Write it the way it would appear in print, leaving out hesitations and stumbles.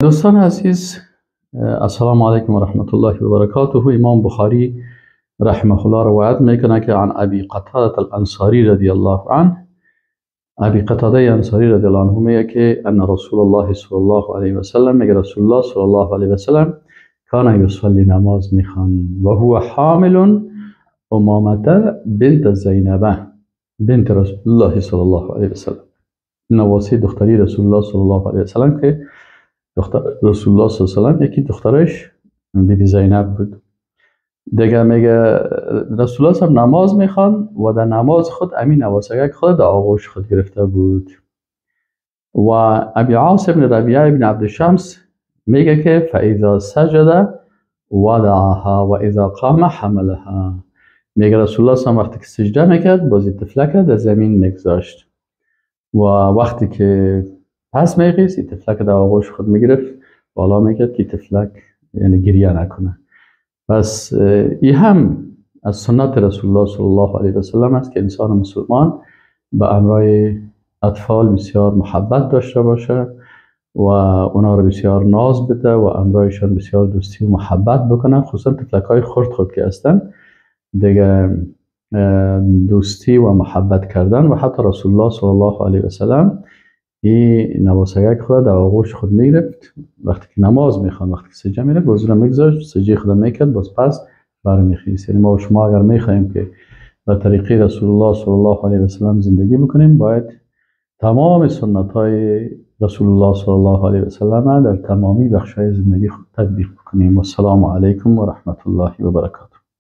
دوستان عزیز، السلام علیکم و رحمت الله و برکاته. امام بخاری رحمه الله روایت میکنه که عن ابی قتاده الانصاری رضی الله عنه، ابی قتاده انصاری رضی الله عنه میگه که ان رسول الله صلی الله علیه و سلم، میگه رسول الله صلی الله علیه و سلم کان یصلی، نماز میخوان و هو حامل امامه بنت زینبه بنت رسول الله صلی الله علیه و سلم، نواسی دختری رسول الله صلی الله علیه و سلم که دختر رسول الله صلی الله علیه و سلم یکی دخترش بیبی زینب بود. دیگه میگه رسول الله صلی نماز میخوان و در نماز خود امین نواسگک خود در آغوش خود گرفته بود. و ابی عاصم بن ربیعه بن عبد الشمس میگه که فاذا سجد وضعها و اذا قام حملها، میگه رسول الله صلی وقتی که سجده میکرد بازی تفلک در زمین میگذاشت و وقتی که پس میخیست این تفلک در آغوش خود میگرفت بالا میکرد که تفلک یعنی گریه نکنه. پس این هم از سنت رسول الله صلی الله علیه و سلم است که انسان مسلمان به امرای اطفال بسیار محبت داشته باشه و اونا رو بسیار ناز بده و امرایشان بسیار دوستی و محبت بکنه، خصوصا تفلک های خرد که هستن دیگه دوستی و محبت کردن. و حتی رسول الله صلی الله علیه و سلم این نواسگک خود در آغوش خود میگرفت وقتی که نماز میخوان، وقتی که سجده میره بازو رو میگذاشت، سجده خود میکرد، باز پس برمیخیست. یعنی ما و شما اگر میخوایم که به طریقه رسول الله صلی الله علیه و سلم زندگی بکنیم باید تمام سنت های رسول الله صلی الله علیه و سلم در تمامی بخش‌های زندگی خود تطبیق بکنیم. و السلام علیکم و رحمت الله و برکاته.